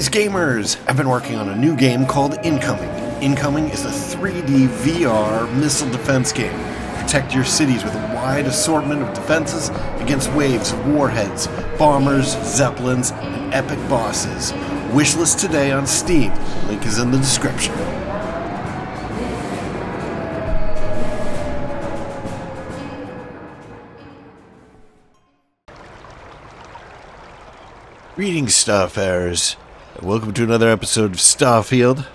Greetings, gamers! I've been working on a new game called Incoming. Incoming is a 3D VR missile defense game. Protect your cities with a wide assortment of defenses against waves of warheads, bombers, zeppelins, and epic bosses. Wishlist today on Steam. Link is in the description. Greetings, Starfarers, and welcome to another episode of Starfield.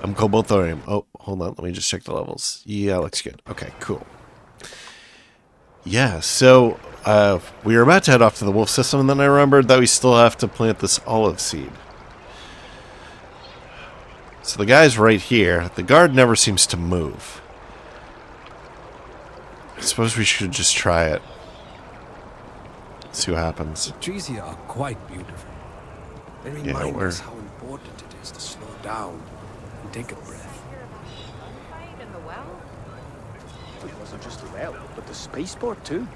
I'm Cobalt Thorium. Oh, hold on, let me just check the levels. Yeah, looks good. Okay, cool. Yeah, so we were about to head off to the wolf system, and then I remembered that we still have to plant this olive seed. So the guy's right here. The guard never seems to move. I suppose we should just try it. See what happens. The trees here are quite beautiful. They remind us how important it is to slow down and take a breath. It wasn't just the well, but the spaceport too.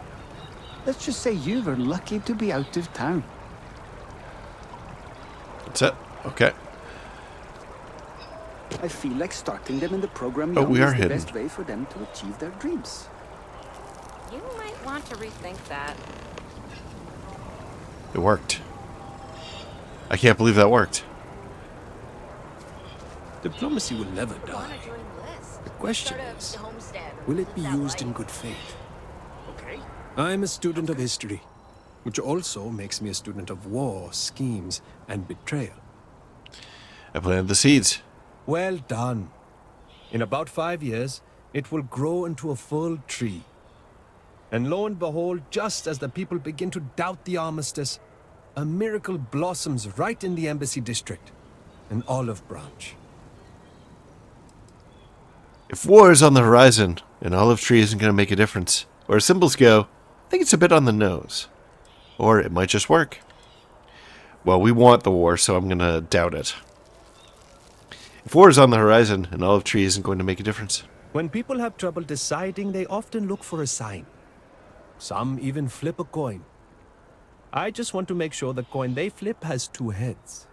Let's just say you were lucky to be out of town. That's it. Okay. I feel like starting them in the program Oh, we are is the hidden. best way for them to achieve their dreams. You might want to rethink that. It worked. I can't believe that worked. Diplomacy will never die. The question is, will it be used in good faith? Okay. I'm a student of history, which also makes me a student of war, schemes, and betrayal. I planted the seeds. Well done. In about 5 years, it will grow into a full tree. And lo and behold, just as the people begin to doubt the armistice, a miracle blossoms right in the embassy district, an olive branch. If war is on the horizon, an olive tree isn't going to make a difference. Where symbols go, I think it's a bit on the nose. Or it might just work. Well, we want the war, so I'm going to doubt it. If war is on the horizon, an olive tree isn't going to make a difference. When people have trouble deciding, they often look for a sign. Some even flip a coin. I just want to make sure the coin they flip has 2 heads.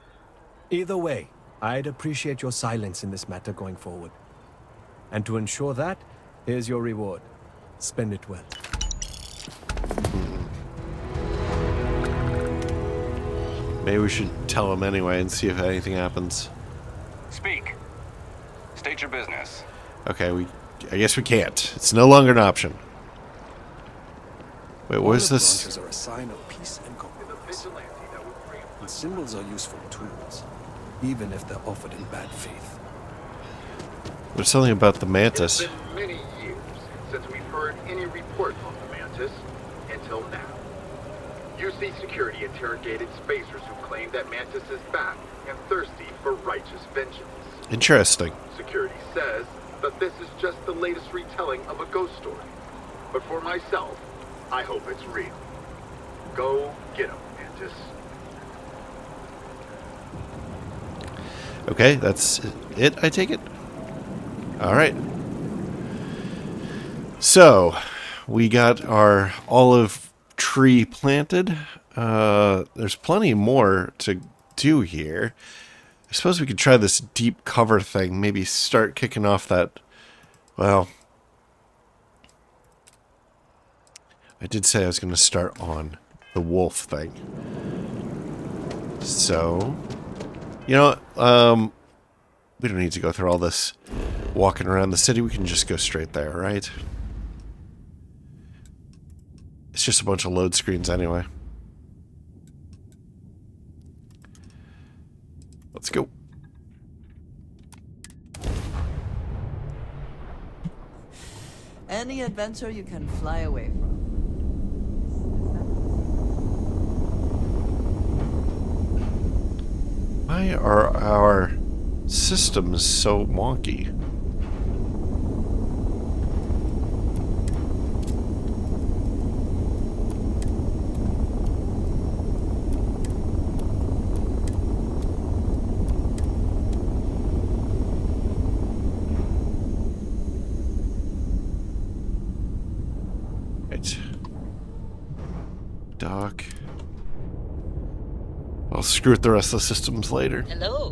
Either way, I'd appreciate your silence in this matter going forward. And to ensure that, here's your reward. Spend it well. Maybe we should tell him anyway and see if anything happens. Speak. State your business. Okay, I guess we can't. It's no longer an option. Wait, what is this? Branches are a sign of peace and confidence. And symbols are useful tools, even if they're offered in bad faith. There's something about the mantis. It's been many years since we've heard any report on the mantis, until now. UC Security interrogated spacers who claim that mantis is back and thirsty for righteous vengeance. Interesting. Security says that this is just the latest retelling of a ghost story. But for myself, I hope it's real. Go get him, mantis. Okay, that's it, I take it. Alright. So, we got our olive tree planted. There's plenty more to do here. I suppose we could try this deep cover thing. Maybe start kicking off that... Well... I did say I was going to start on the wolf thing. So... You know, we don't need to go through all this walking around the city. We can just go straight there, right? It's just a bunch of load screens anyway. Let's go. Any adventure you can fly away from. Why are our systems so wonky? Right. Dock. I'll screw with the rest of the systems later. Hello.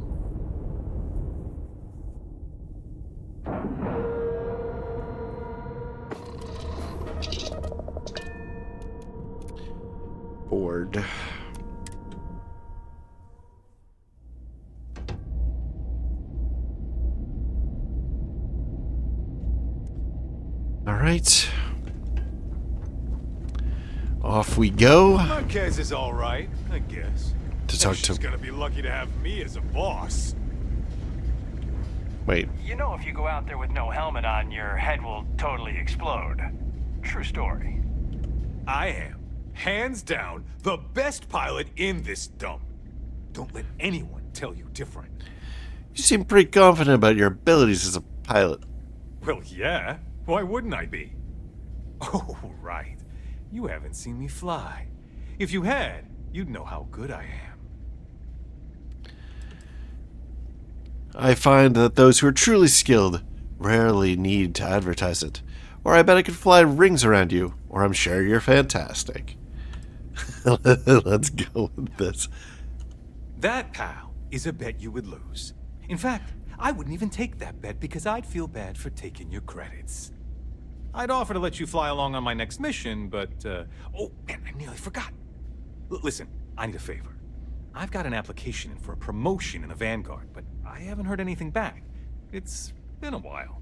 Board. All right. Off we go Marquez is all right, I guess. to talk She's to... gonna be lucky to have me as a boss. Wait. You know, if you go out there with no helmet on, your head will totally explode. True story. I am, hands down, the best pilot in this dump. Don't let anyone tell you different. You seem pretty confident about your abilities as a pilot. Well, yeah. Why wouldn't I be? Oh, right. You haven't seen me fly. If you had, you'd know how good I am. I find that those who are truly skilled rarely need to advertise it. Or I bet I could fly rings around you, or I'm sure you're fantastic. Let's go with this. That, pal, is a bet you would lose. In fact, I wouldn't even take that bet because I'd feel bad for taking your credits. I'd offer to let you fly along on my next mission, but, oh, man, I nearly forgot. Listen, I need a favor. I've got an application in for a promotion in the Vanguard, but I haven't heard anything back. It's been a while.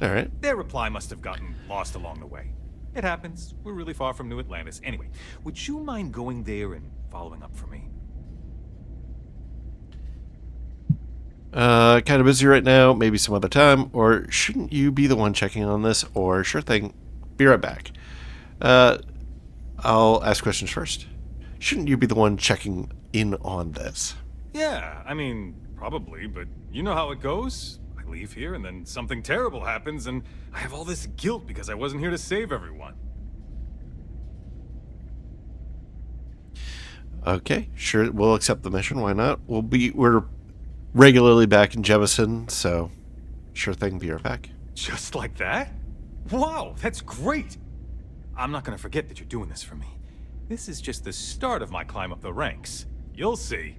All right. Their reply must have gotten lost along the way. It happens. We're really far from New Atlantis. Anyway, would you mind going there and following up for me? Kind of busy right now, maybe some other time, or shouldn't you be the one checking on this? Or sure thing, be right back. I'll ask questions first. Shouldn't you be the one checking in on this? Yeah, I mean, probably, but you know how it goes. I leave here and then something terrible happens and I have all this guilt because I wasn't here to save everyone. Okay, sure, we'll accept the mission, why not? We're regularly back in Jemison, so sure thing, be right back. Just like that? Wow, that's great! I'm not gonna forget that you're doing this for me. This is just the start of my climb up the ranks. You'll see.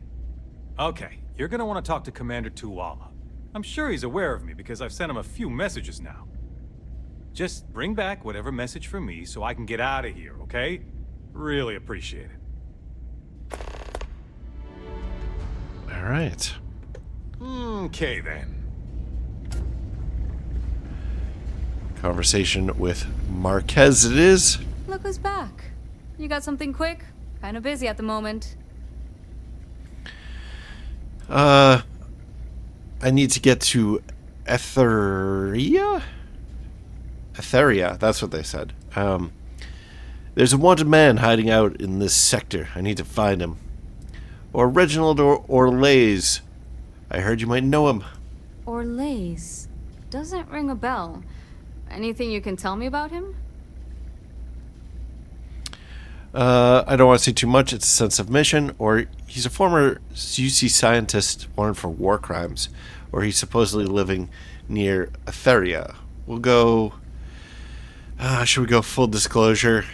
Okay, you're gonna want to talk to Commander Tuwala. I'm sure he's aware of me because I've sent him a few messages now. Just bring back whatever message for me so I can get out of here, okay? Really appreciate it. All right. Okay, then. Conversation with Marquez it is. Look who's back. You got something quick? Kinda busy at the moment. I need to get to Etheria? Etheria, that's what they said. There's a wanted man hiding out in this sector. I need to find him. Or Reginald Orlays. I heard you might know him. Orlays. Doesn't ring a bell. Anything you can tell me about him? I don't want to say too much. It's a sensitive mission. Or he's a former UC scientist wanted for war crimes. Or he's supposedly living near Etheria. We'll go... should we go full disclosure?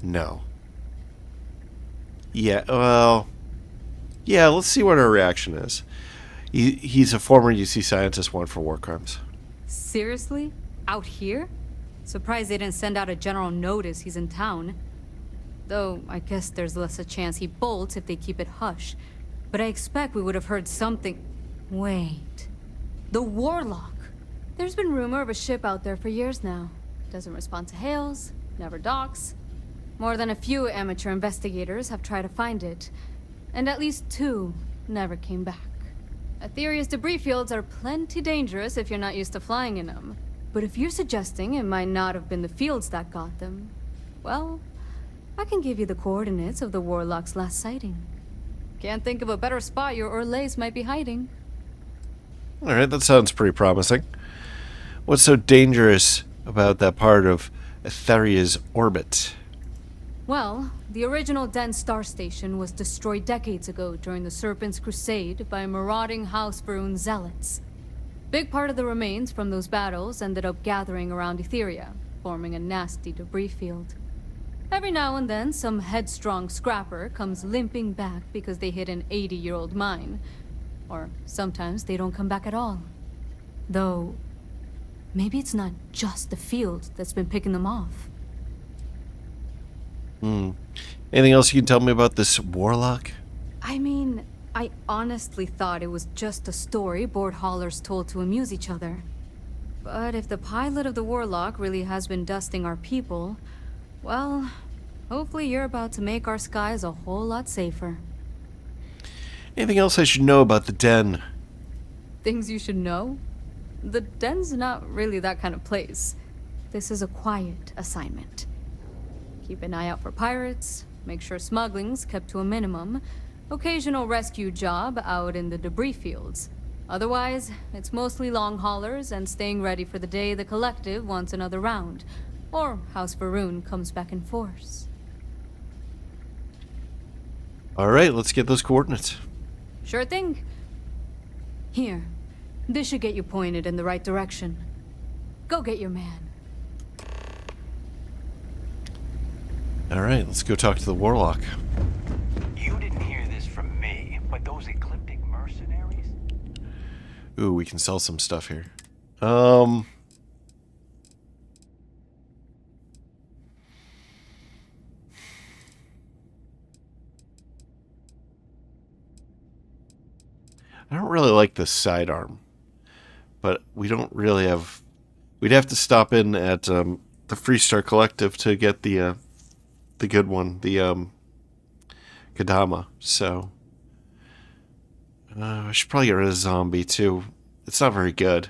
No. Yeah, well... Yeah, let's see what our reaction is. He's a former UC scientist wanted for war crimes. Seriously? Out here? Surprised they didn't send out a general notice he's in town. Though, I guess there's less a chance he bolts if they keep it hush. But I expect we would have heard something... Wait... The Warlock! There's been rumor of a ship out there for years now. Doesn't respond to hails, never docks. More than a few amateur investigators have tried to find it. And at least 2 never came back. Etheria's debris fields are plenty dangerous if you're not used to flying in them. But if you're suggesting it might not have been the fields that got them, well, I can give you the coordinates of the Warlock's last sighting. Can't think of a better spot your Orlays might be hiding. Alright, that sounds pretty promising. What's so dangerous about that part of Etheria's orbit? Well, the original dense star station was destroyed decades ago during the Serpent's Crusade by marauding House Varun zealots. Big part of the remains from those battles ended up gathering around Etheria, forming a nasty debris field. Every now and then, some headstrong scrapper comes limping back because they hit an 80-year-old mine. Or sometimes they don't come back at all. Though, maybe it's not just the field that's been picking them off. Anything else you can tell me about this warlock? I mean, I honestly thought it was just a story board haulers told to amuse each other. But if the pilot of the warlock really has been dusting our people, well, hopefully you're about to make our skies a whole lot safer. Anything else I should know about the den? Things you should know? The den's not really that kind of place. This is a quiet assignment. Keep an eye out for pirates, make sure smuggling's kept to a minimum, occasional rescue job out in the debris fields. Otherwise, it's mostly long haulers and staying ready for the day the collective wants another round, or House Varun comes back in force. Alright, let's get those coordinates. Sure thing. Here, this should get you pointed in the right direction. Go get your man. Alright, let's go talk to the warlock. You didn't hear this from me, but those ecliptic mercenaries? Ooh, we can sell some stuff here. I don't really like this sidearm, but we don't really have... We'd have to stop in at the Freestar Collective to get the good one, the Kadama. So I should probably get rid of Zombie too. It's not very good.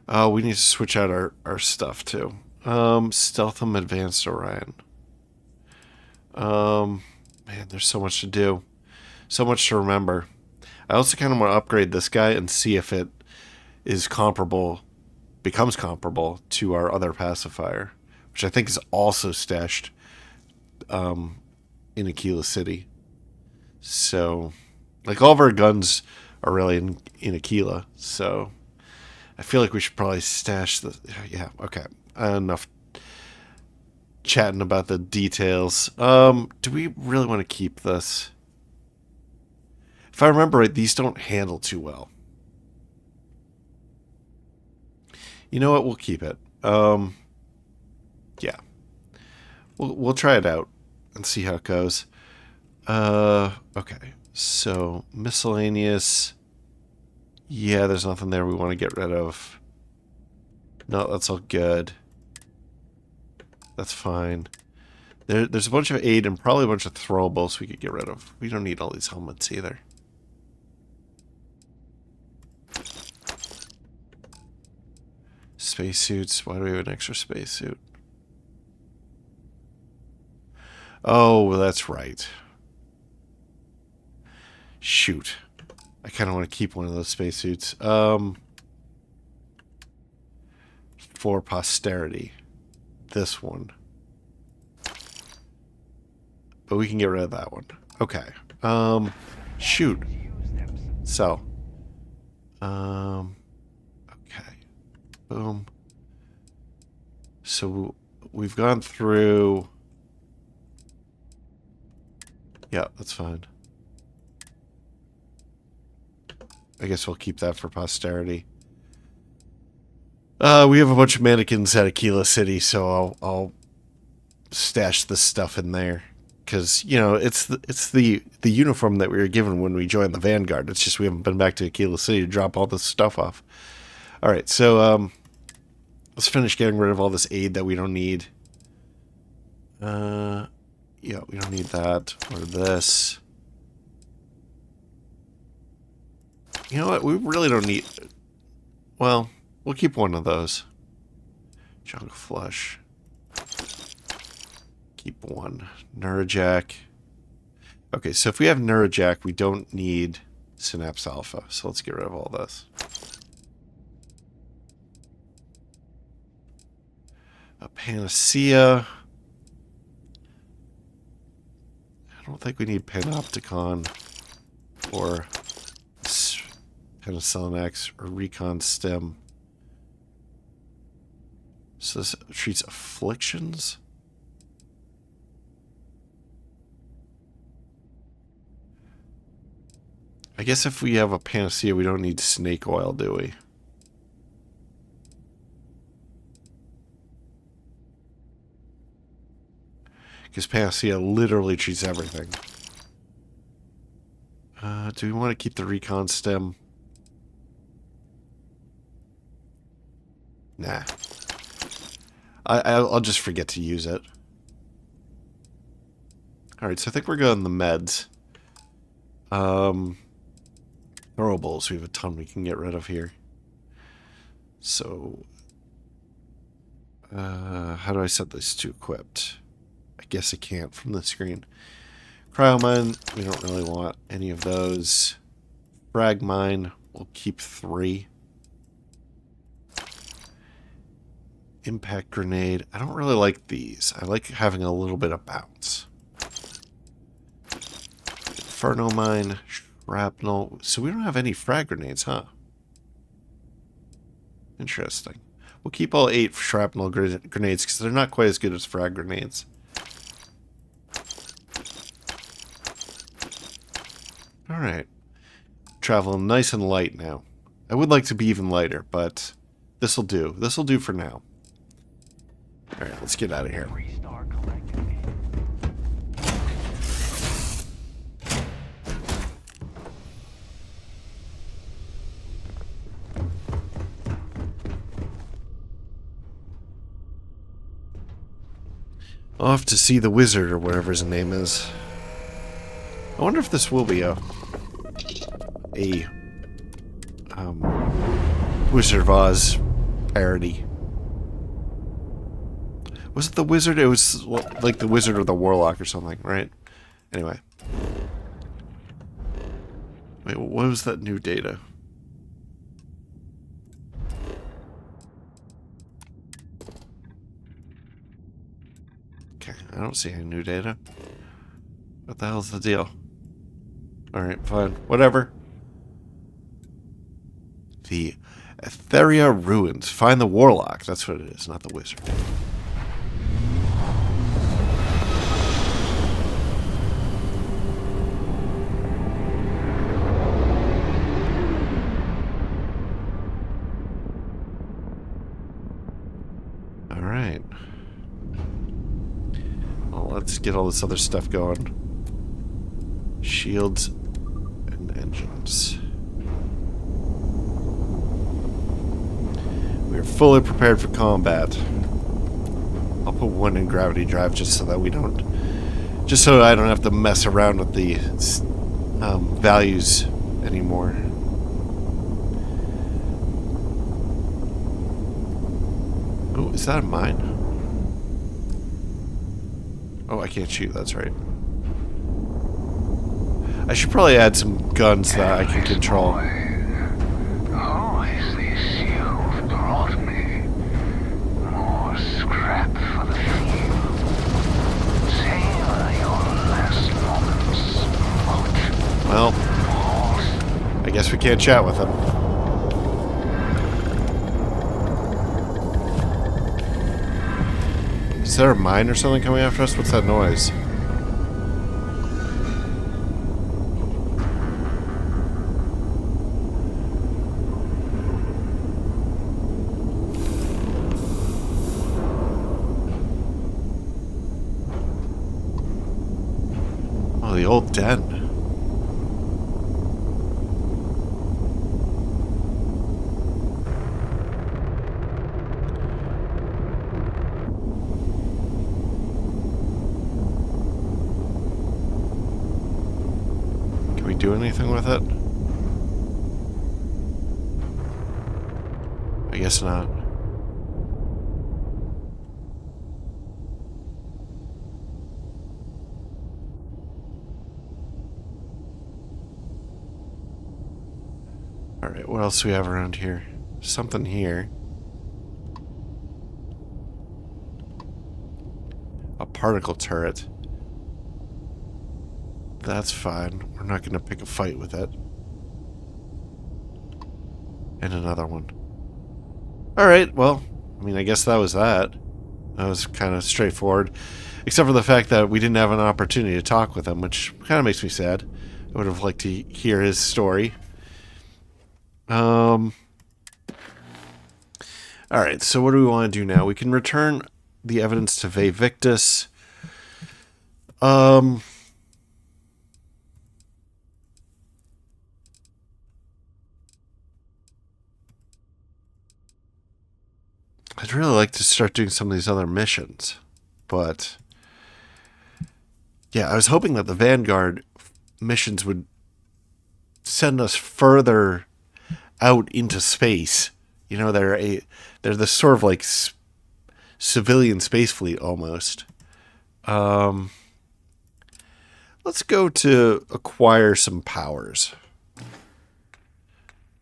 We need to switch out our stuff too. Stealtham Advanced Orion. Man, there's so much to do. So much to remember. I also kind of want to upgrade this guy and see if it is comparable, becomes comparable to our other pacifier, which I think is also stashed in Aquila City. So, like, all of our guns are really in Aquila, so I feel like we should probably stash the... Yeah, okay. Enough chatting about the details. Do we really want to keep this? If I remember right, these don't handle too well. You know what? We'll keep it. Yeah. We'll try it out and see how it goes. Okay. So, miscellaneous. Yeah, there's nothing there we want to get rid of. No, that's all good. That's fine. There's a bunch of aid and probably a bunch of throwables we could get rid of. We don't need all these helmets either. Spacesuits. Why do we have an extra spacesuit? Oh, that's right. Shoot. I kind of want to keep one of those spacesuits. For posterity. This one. But we can get rid of that one. Okay. Shoot. So. Okay. Boom. So we've gone through... Yeah, that's fine. I guess we'll keep that for posterity. We have a bunch of mannequins at Aquila City, so I'll stash this stuff in there. Because, you know, it's the uniform that we were given when we joined the Vanguard. It's just we haven't been back to Aquila City to drop all this stuff off. Alright, so let's finish getting rid of all this aid that we don't need. Yeah, we don't need that or this. You know what? We really don't need... Well, we'll keep one of those. Junk Flush. Keep one. Neurajack. Okay, so if we have Neurajack, we don't need Synapse Alpha. So let's get rid of all this. A Panacea. I don't think we need Panopticon or Penicillin X or Recon Stem. So this treats afflictions? I guess if we have a panacea, we don't need snake oil, do we? Because panacea literally treats everything. Do we want to keep the recon stem? Nah. I'll just forget to use it. Alright, so I think we're going the meds. Throwables, we have a ton we can get rid of here. So, how do I set this to equipped? I guess I can't from the screen. Cryomine, we don't really want any of those. Frag mine, we'll keep 3. Impact grenade, I don't really like these. I like having a little bit of bounce. Inferno mine, shrapnel. So we don't have any frag grenades, huh? Interesting. We'll keep all 8 shrapnel grenades because they're not quite as good as frag grenades. Alright. Traveling nice and light now. I would like to be even lighter, but this'll do. This'll do for now. Alright, let's get out of here. Off to see the wizard or whatever his name is. I wonder if this will be a Wizard of Oz parody. Was it the wizard? It was like the wizard or the warlock or something, right? Anyway. Wait, what was that new data? Okay, I don't see any new data. What the hell's the deal? Alright, fine. Whatever. The Etheria Ruins. Find the warlock. That's what it is, not the wizard. Alright. Well, let's get all this other stuff going. Shields and engines. We are fully prepared for combat. I'll put 1 in gravity drive just so that we don't... Just so I don't have to mess around with the values anymore. Oh, is that a mine? Oh, I can't shoot, that's right. I should probably add some guns that I can control. Who is this you've brought me? More scrap for the field. Savor your last moments. Well, I guess we can't chat with him. Is there a mine or something coming after us? What's that noise? Oh, the old den. Can we do anything with it? I guess not. Alright, what else do we have around here? Something here. A particle turret. That's fine. We're not going to pick a fight with it. And another one. Alright, well, I mean, I guess that was that. That was kind of straightforward. Except for the fact that we didn't have an opportunity to talk with him, which kind of makes me sad. I would have liked to hear his story. Alright, so what do we want to do now? We can return the evidence to Ve Victus. I'd really like to start doing some of these other missions, but yeah, I was hoping that the Vanguard missions would send us further out into space. You know, they're this sort of like civilian space fleet almost. Let's go to acquire some powers.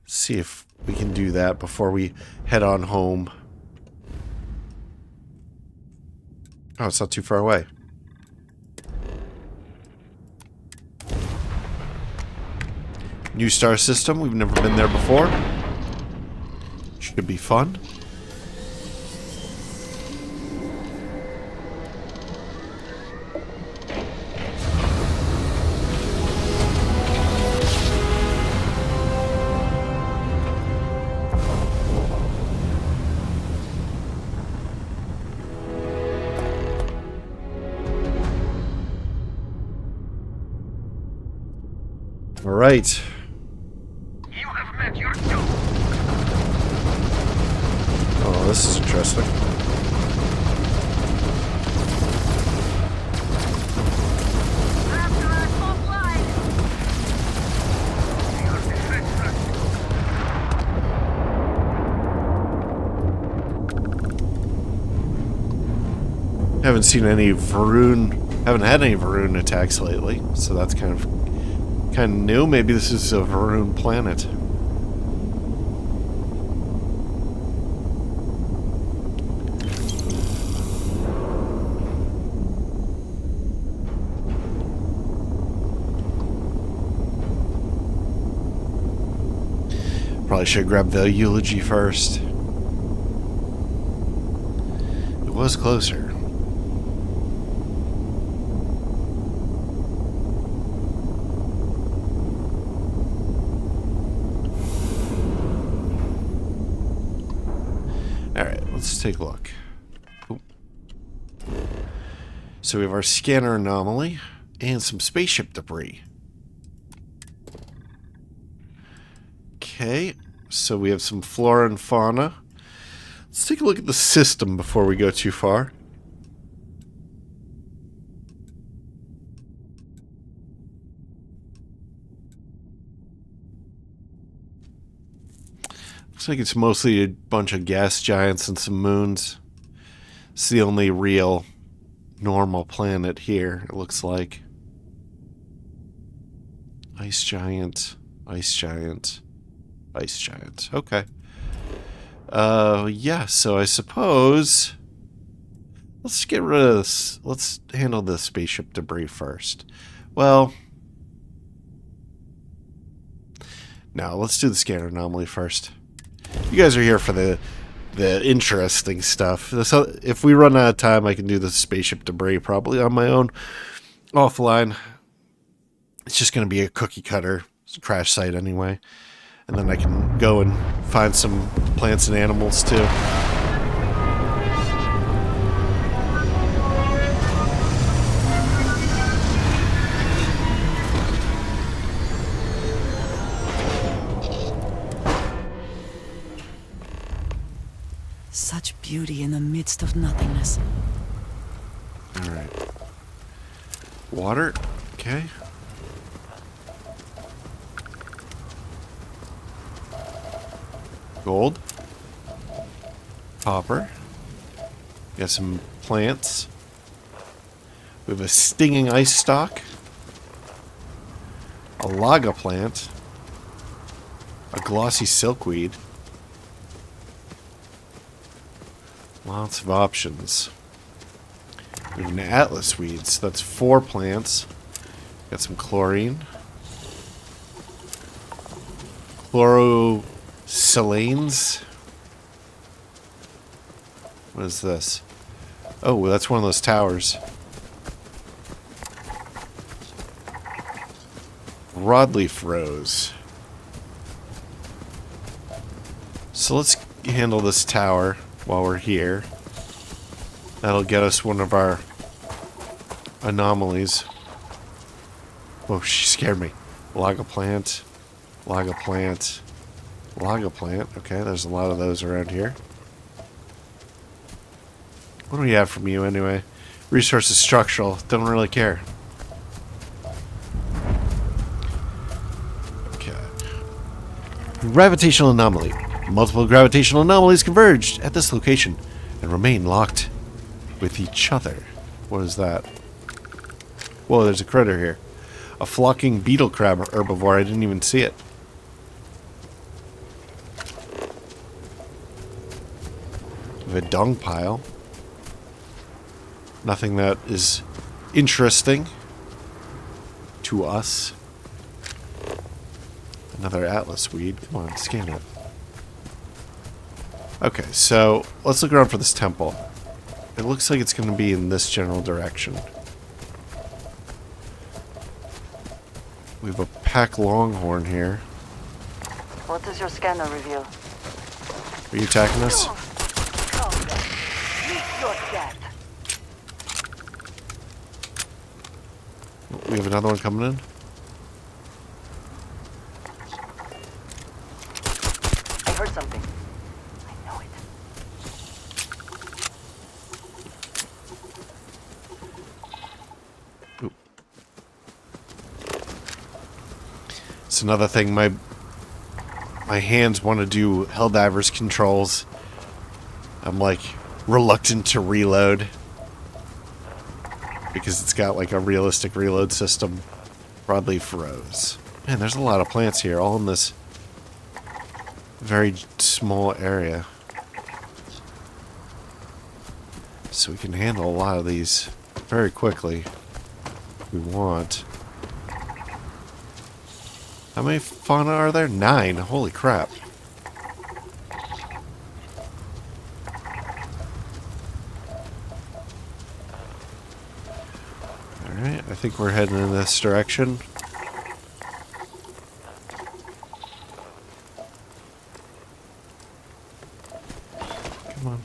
See if we can do that before we head on home. Oh, it's not too far away. New star system. We've never been there before. Should be fun. All right. You have met your doom. Oh, this is interesting. After our top line. Your defenseless. Haven't seen any Varun. Haven't had any Varun attacks lately, so that's kind of new. Maybe this is a Varun planet. Probably should grab the eulogy first. It was closer. Let's take a look. Ooh. So we have our scanner anomaly and some spaceship debris. Okay, so we have some flora and fauna. Let's take a look at the system before we go too far. Looks like it's mostly a bunch of gas giants and some moons. It's the only real normal planet here, it looks like. Ice giant, ice giant, ice giant. Okay. Yeah, so I suppose let's get rid of this. Let's handle the spaceship debris first. Well, no, let's do the scanner anomaly first. You guys are here for the interesting stuff. So if we run out of time, I can do the spaceship debris probably on my own offline. It's just going to be a cookie cutter crash site anyway. And then I can go and find some plants and animals too. Such beauty in the midst of nothingness. Alright. Water. Okay. Gold. Copper. Got some plants. We have a stinging ice stalk. A laga plant. A glossy silkweed. Lots of options. We have an atlas weed, so that's 4 plants. Got some chlorine. Chlorosilanes. What is this? Oh, that's one of those towers. Broadleaf rose. So let's handle this tower while we're here. That'll get us one of our anomalies. Oh, she scared me. Log of plant. Log of plant. Log of plant. Okay, there's a lot of those around here. What do we have from you anyway? Resources structural. Don't really care. Okay. Gravitational anomaly. Multiple gravitational anomalies converged at this location and remain locked with each other. What is that? Whoa, there's a critter here. A flocking beetle crab herbivore. I didn't even see it. We have a dung pile. Nothing that is interesting to us. Another atlas weed. Come on, scan it. Okay, so let's look around for this temple. It looks like it's going to be in this general direction. We have a pack longhorn here. What does your scanner reveal? Are you attacking us? We have another one coming in. I heard something. I know it. Oop. It's another thing. My hands want to do Helldivers controls. I'm like reluctant to reload because it's got like a realistic reload system. Broadleaf rose. Man, there's a lot of plants here, all in this very small area. So we can handle a lot of these very quickly if we want. How many fauna are there? 9. Holy crap. Alright, I think we're heading in this direction. Come on.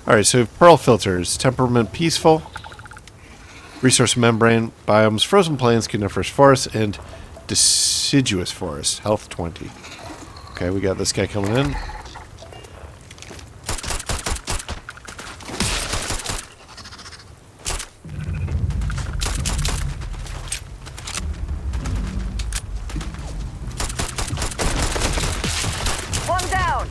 Alright, so we have pearl filters. Temperament peaceful. Resource membrane. Biomes. Frozen plains. Coniferous forest. And deciduous forest. Health 20. Okay, we got this guy coming in. One down.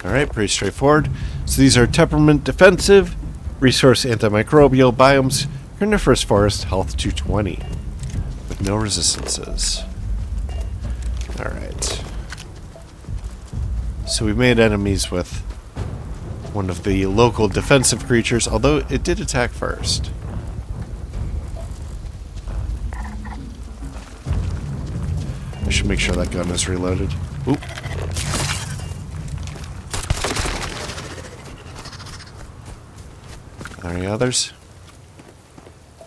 Alright, pretty straightforward. So these are temperament defensive, resource antimicrobial, biomes, coniferous forest, health 220. With no resistances. Alright. So we made enemies with one of the local defensive creatures, although it did attack first. I should make sure that gun is reloaded. Oop. Are there any others?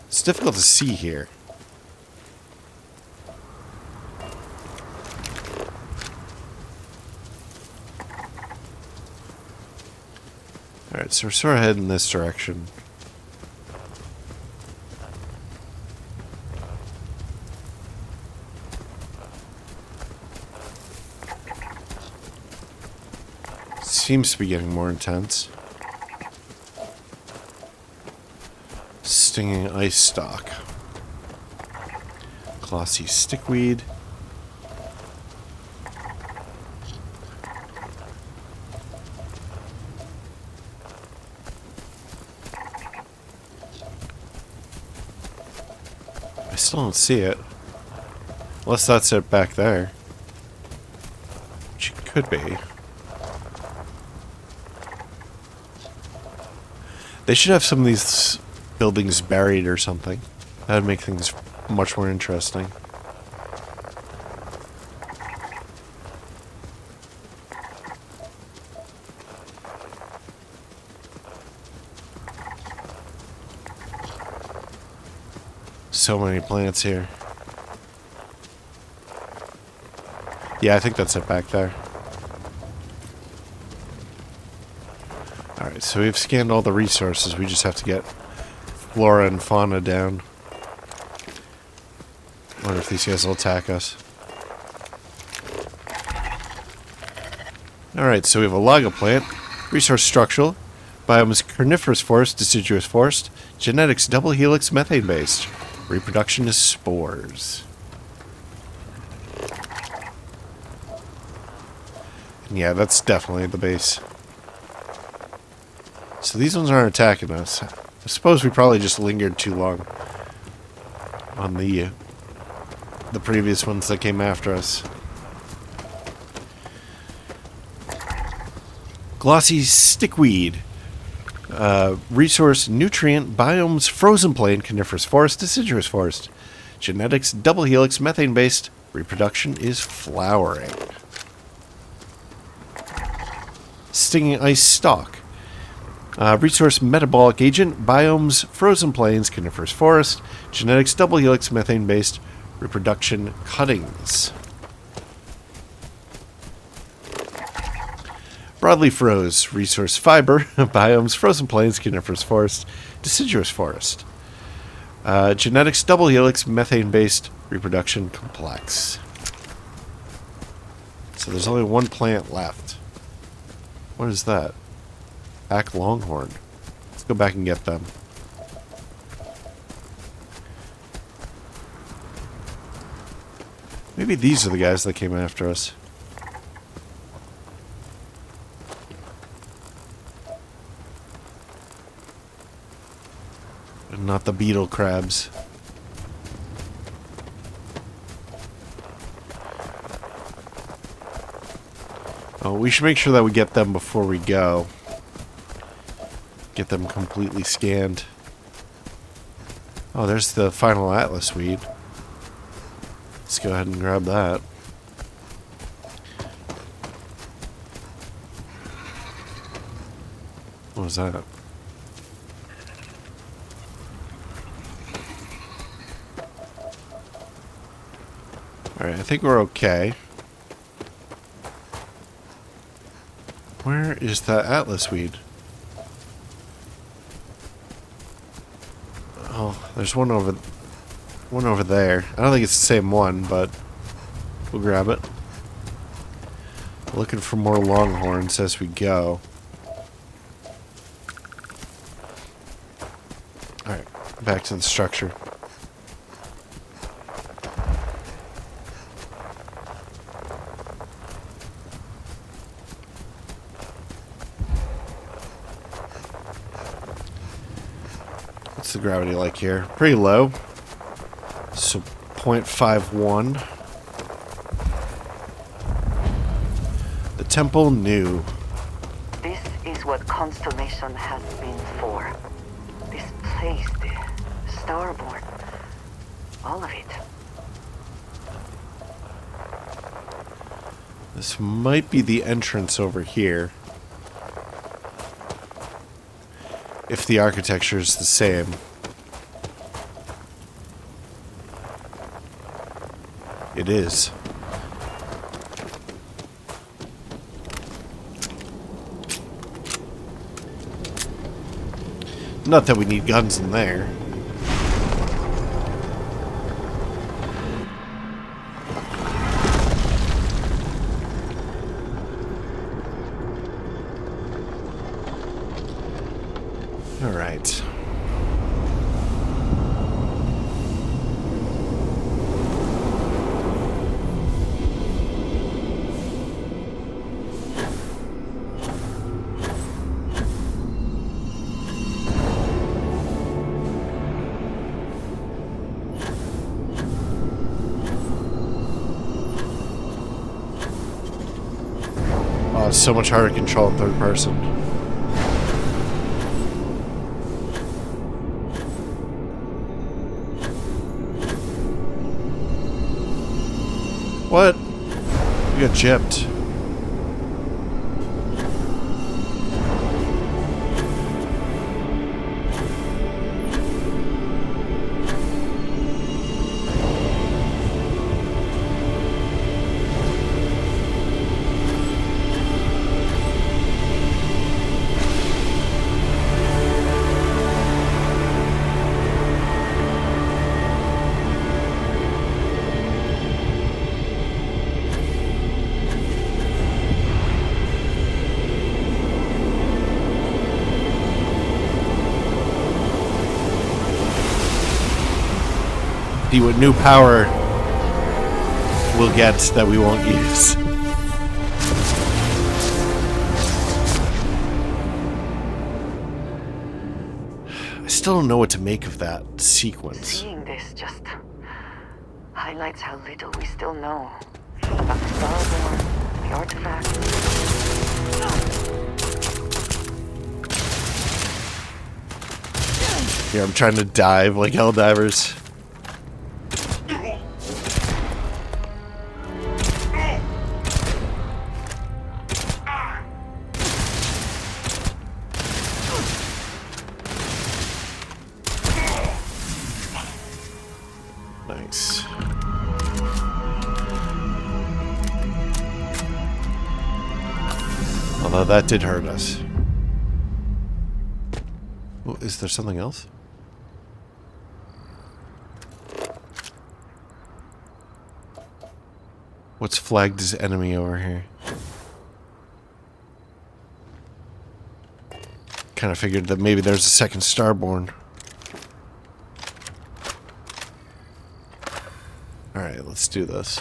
It's difficult to see here. Alright, so we're sort of heading this direction. Seems to be getting more intense. Stinging ice stalk. Glossy stickweed. I still don't see it. Unless that's it back there. Which it could be. They should have some of these buildings buried or something. That would make things much more interesting. So many plants here. Yeah, I think that's it back there. Alright, so we've scanned all the resources. We just have to get flora and fauna down. Wonder if these guys will attack us. Alright, so we have a laga plant, resource structural, biomes carnivorous forest, deciduous forest, genetics double helix methane based, reproduction is spores. And yeah, that's definitely the base. So these ones aren't attacking us. I suppose we probably just lingered too long on the previous ones that came after us. Glossy stickweed. Resource nutrient biomes frozen plain coniferous forest deciduous forest. Genetics double helix methane based. Reproduction is flowering. Stinging ice stalk. Resource metabolic agent biomes frozen plains coniferous forest. Genetics double helix methane based. Reproduction cuttings. Broadleaf rose, resource fiber, biomes frozen plains, coniferous forest, deciduous forest. Genetics double helix, methane based, reproduction complex. So there's only one plant left. What is that? Ack longhorn. Let's go back and get them. Maybe these are the guys that came after us. And not the beetle crabs. Oh, we should make sure that we get them before we go. Get them completely scanned. Oh, there's the final atlas weed. Let's go ahead and grab that. What was that? Alright, I think we're okay. Where is that atlas weed? Oh, there's one over there. I don't think it's the same one, but we'll grab it. Looking for more longhorns as we go. Alright, back to the structure. What's the gravity like here? Pretty low. So 0.51. The temple new. This is what Constellation has been for. This place, the starboard. All of it. This might be the entrance over here. If the architecture is the same. It is. Not that we need guns in there. All right. Oh, it's so much harder to control in third person. What? We got gypped. See what new power we'll get that we won't use. I still don't know what to make of that sequence. Seeing this just highlights how little we still know about the Starborn, the artifact. Here, I'm trying to dive like Helldivers. Nice. Although that did hurt us. Oh, is there something else? What's flagged as enemy over here? Kind of figured that maybe there's a second Starborn. Alright, let's do this.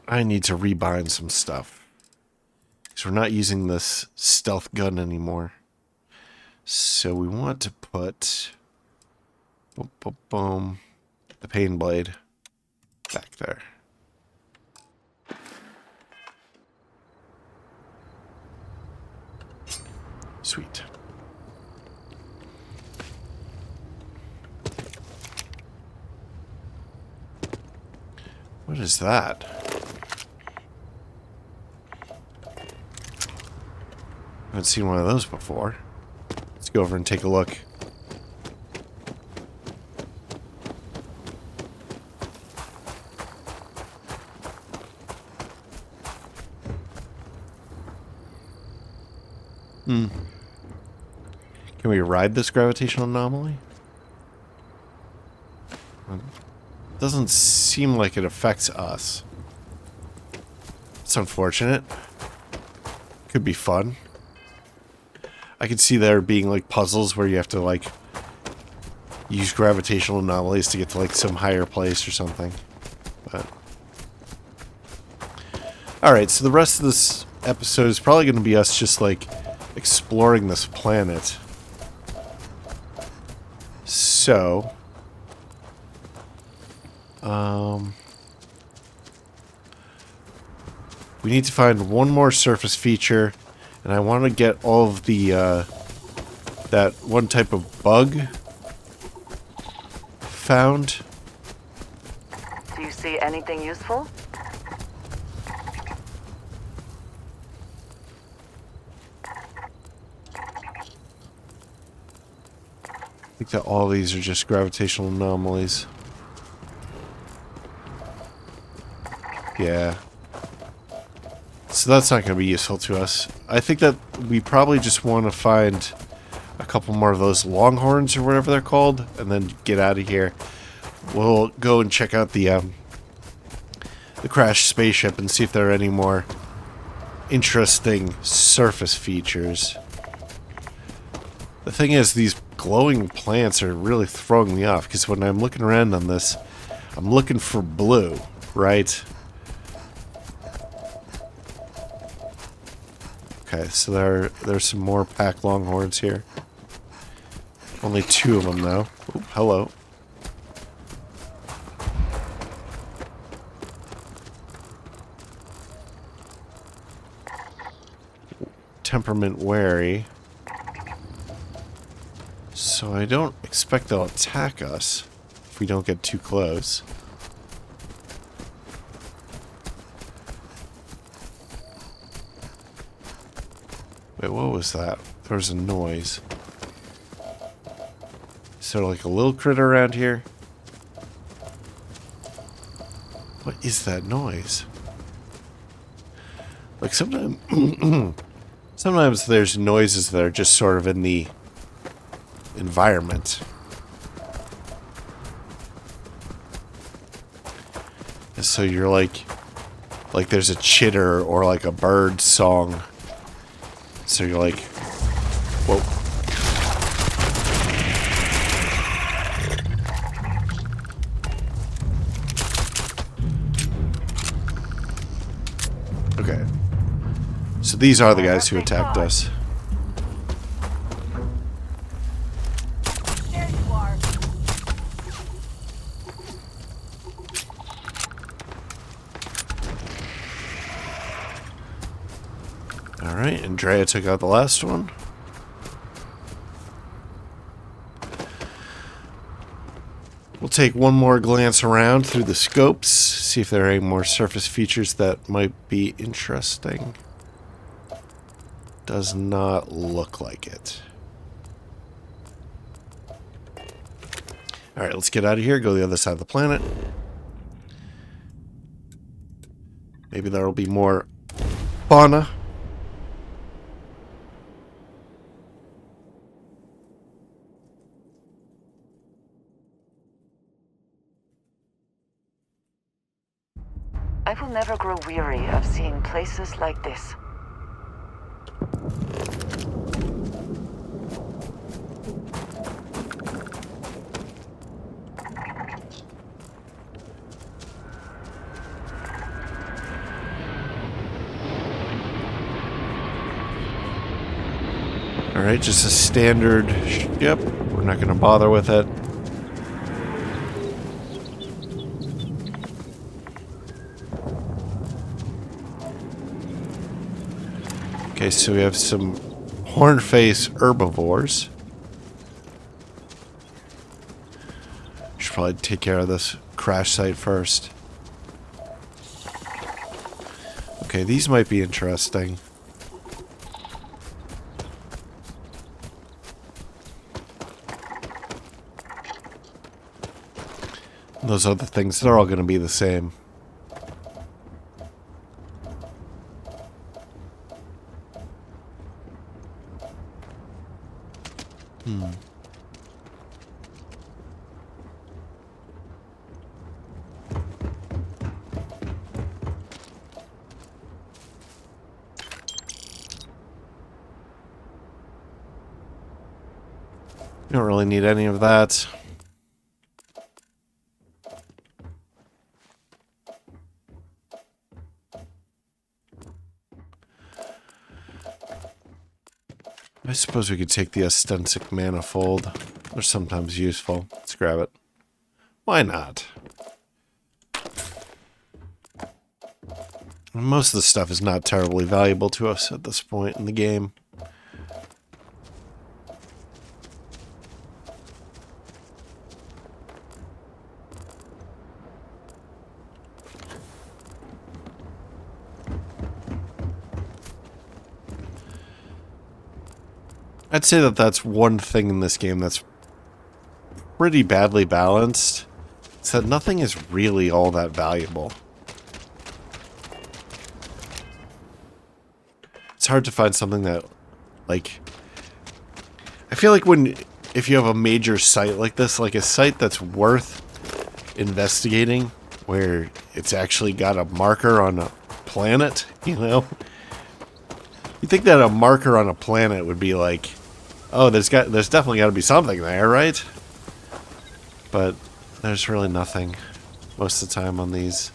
I need to rebind some stuff. Because we're not using this stealth gun anymore. So we want to put boom, boom, boom, the pain blade back there. Sweet. What is that? I haven't seen one of those before. Let's go over and take a look. Can we ride this gravitational anomaly? It doesn't seem like it affects us. It's unfortunate. Could be fun. I could see there being like puzzles where you have to like use gravitational anomalies to get to like some higher place or something. But alright, so the rest of this episode is probably going to be us just like exploring this planet. So we need to find one more surface feature, and I want to get all of the that one type of bug found. Do you see anything useful? I think that all these are just gravitational anomalies. Yeah. So that's not going to be useful to us. I think that we probably just want to find a couple more of those longhorns or whatever they're called, and then get out of here. We'll go and check out the crashed spaceship and see if there are any more interesting surface features. The thing is, these glowing plants are really throwing me off, because when I'm looking around on this, I'm looking for blue, right? Okay, so there's some more pack longhorns here. Only 2 of them, though. Ooh, hello. Temperament wary. So I don't expect they'll attack us if we don't get too close. Wait, what was that? There was a noise. Is there like a little critter around here? What is that noise? Like sometimes sometimes there's noises that are just sort of in the environment. And so you're like there's a chitter or like a bird song. So you're like, whoa. Okay. So these are the guys who attacked us. There you are. Alright, Andrea took out the last one. We'll take one more glance around through the scopes, see if there are any more surface features that might be interesting. Does not look like it. Alright, let's get out of here, go to the other side of the planet. Maybe there will be more fauna. I will never grow weary of seeing places like this. Alright, just a standard ship. We're not going to bother with it. Okay, so we have some horn-face herbivores. Should probably take care of this crash site first. Okay, these might be interesting. Those other things, they're all going to be the same. You don't really need any of that. I suppose we could take the Ostensic manifold. They're sometimes useful. Let's grab it. Why not? Most of the stuff is not terribly valuable to us at this point in the game. I'd say that that's one thing in this game that's pretty badly balanced. It's that nothing is really all that valuable. It's hard to find something that, like... I feel like if you have a major site like this, like a site that's worth investigating, where it's actually got a marker on a planet, you know? You think that a marker on a planet would be like... Oh, there's definitely got to be something there, right? But there's really nothing most of the time on these.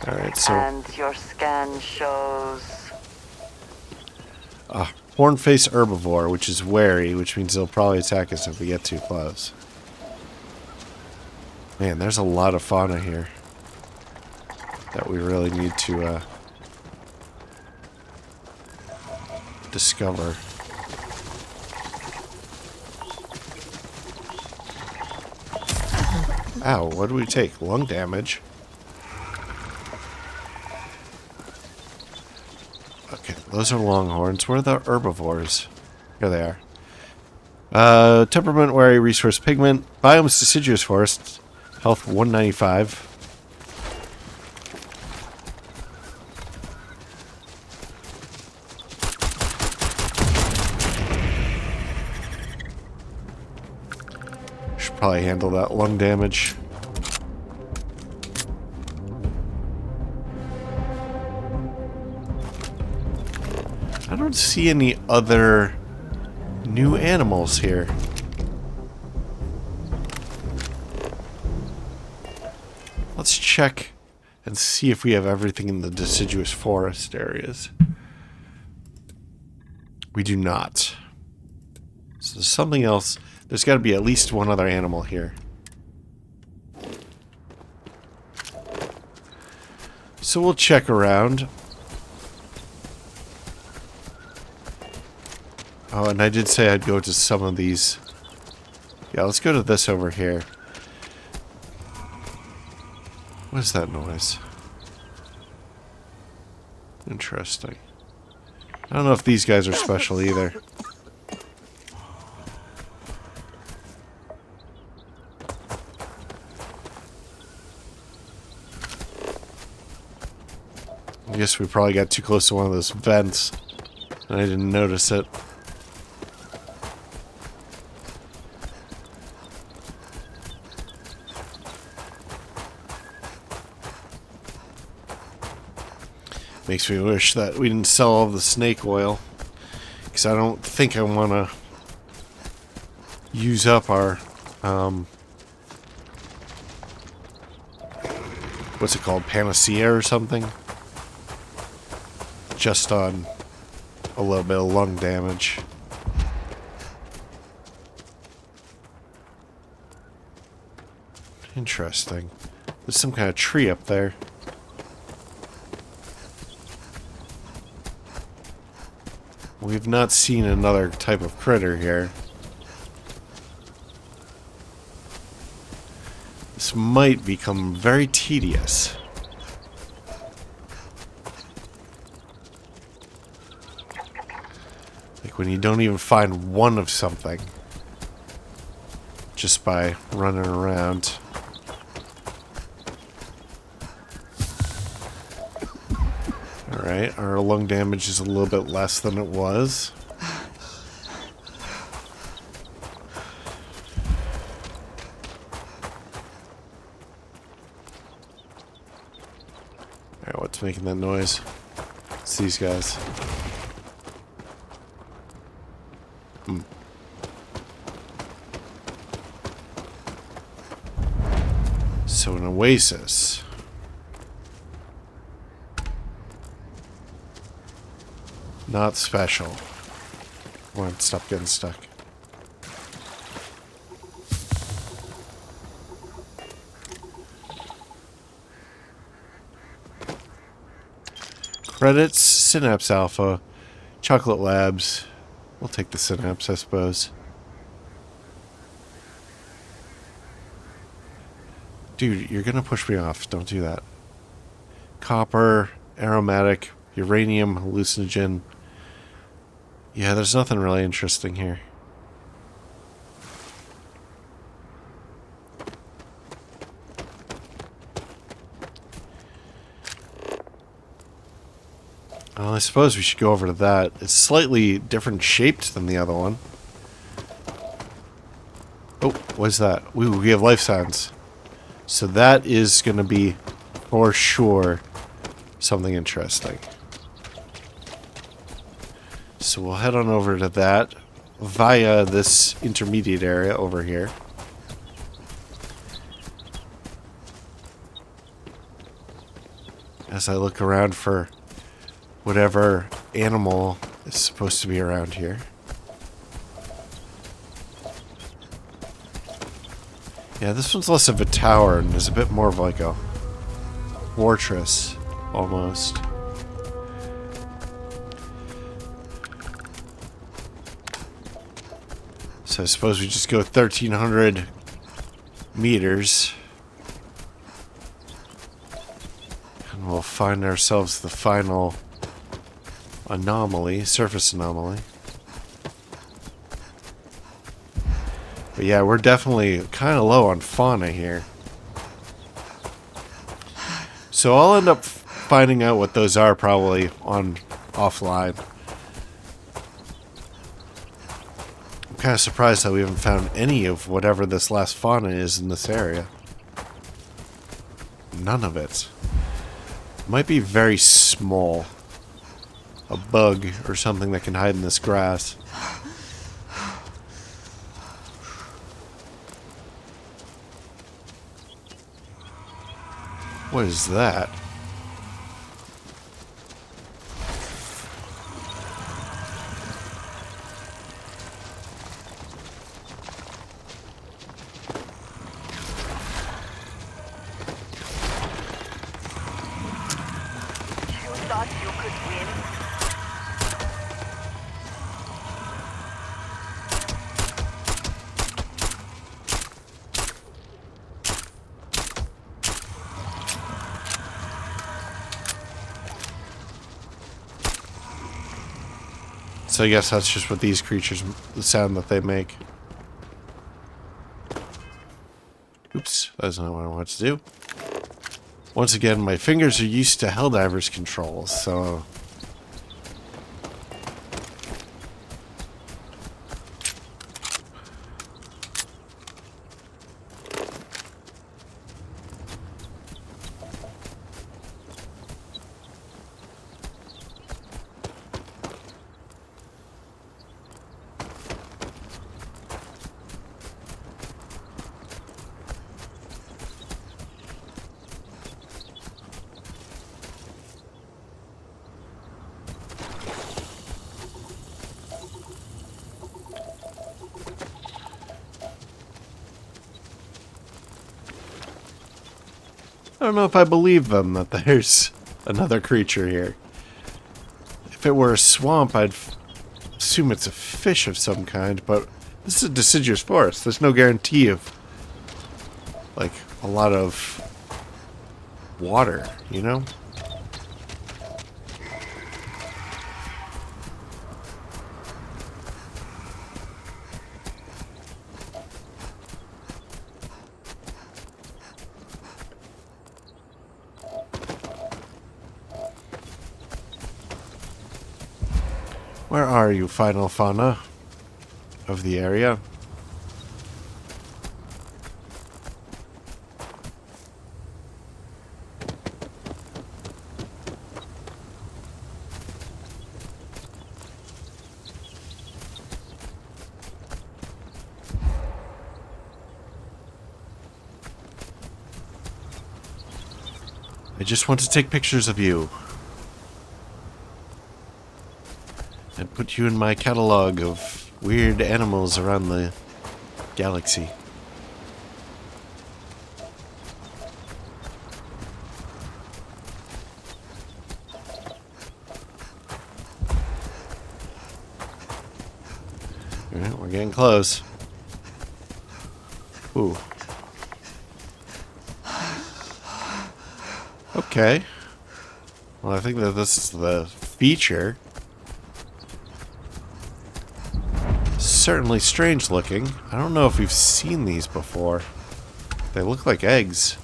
All right, so And your scan shows horn-face herbivore, which is wary, which means they'll probably attack us if we get too close. Man, there's a lot of fauna here that we really need to discover. Ow, what do we take? Lung damage. Okay, those are longhorns. Where are the herbivores? Here they are. Temperament, wary, resource, pigment. Biomes, deciduous forest. Health 195. Should probably handle that lung damage. I don't see any other new animals here. Let's check and see if we have everything in the deciduous forest areas. We do not. So there's something else. There's got to be at least one other animal here. So we'll check around. Oh, and I did say I'd go to some of these. Yeah, let's go to this over here. What is that noise? Interesting. I don't know if these guys are special either. I guess we probably got too close to one of those vents, and I didn't notice it. Makes me wish that we didn't sell all the snake oil, because I don't think I want to use up our, what's it called, panacea or something? Just on a little bit of lung damage. Interesting. There's some kind of tree up there. We've not seen another type of critter here. This might become very tedious. Like when you don't even find one of something just by running around. Alright, our lung damage is a little bit less than it was. Alright, what's making that noise? It's these guys. So an oasis. Not special. Come on, stop getting stuck. Credits, Synapse Alpha, Chocolate Labs. We'll take the Synapse, I suppose. Dude, you're gonna push me off. Don't do that. Copper, aromatic, uranium, hallucinogen. Yeah, there's nothing really interesting here. Well, I suppose we should go over to that. It's slightly different shaped than the other one. Oh, what's that? Ooh, we have life signs. So that is going to be, for sure, something interesting. So we'll head on over to that via this intermediate area over here. As I look around for whatever animal is supposed to be around here. Yeah, this one's less of a tower and is a bit more of like a fortress, almost. So I suppose we just go 1,300 meters. find ourselves the final anomaly, surface anomaly. But yeah, we're definitely kind of low on fauna here. So I'll end up finding out what those are probably on offline. I'm kind of surprised that we haven't found any of whatever this last fauna is in this area. None of it. Might be very small. A bug or something that can hide in this grass. What is that? You thought you could win? So I guess that's just what these creatures, the sound that they make. Oops, that's not what I want to do. Once again, my fingers are used to Helldiver's controls, so... I don't know if I believe them that there's another creature here. If it were a swamp, I'd assume it's a fish of some kind, but this is a deciduous forest. There's no guarantee of, like, a lot of water, you know? Where are you, final fauna of the area? I just want to take pictures of you. And put you in my catalog of weird animals around the galaxy. Alright, we're getting close. Ooh. Okay. Well, I think that this is the feature. Certainly strange looking. I don't know if we've seen these before. They look like eggs.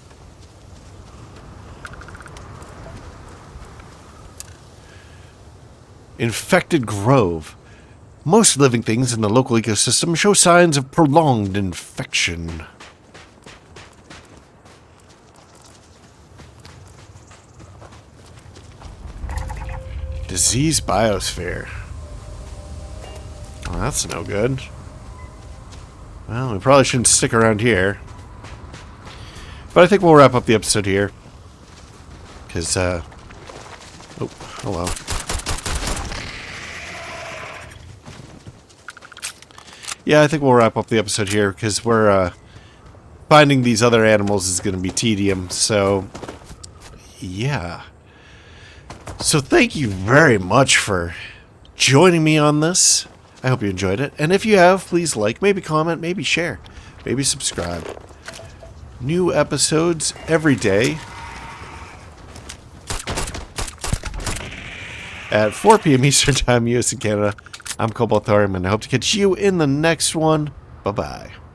Infected Grove. Most living things in the local ecosystem show signs of prolonged infection. Disease biosphere. Well, that's no good. Well, we probably shouldn't stick around here. But I think we'll wrap up the episode here. Because, oh, hello. Yeah, I think we'll wrap up the episode here, because we're, finding these other animals is going to be tedium, so... yeah. So thank you very much for joining me on this. I hope you enjoyed it. And if you have, please like, maybe comment, maybe share, maybe subscribe. New episodes every day. at 4 p.m. Eastern Time, US and Canada. I'm Cobalt Thorium, and I hope to catch you in the next one. Bye-bye.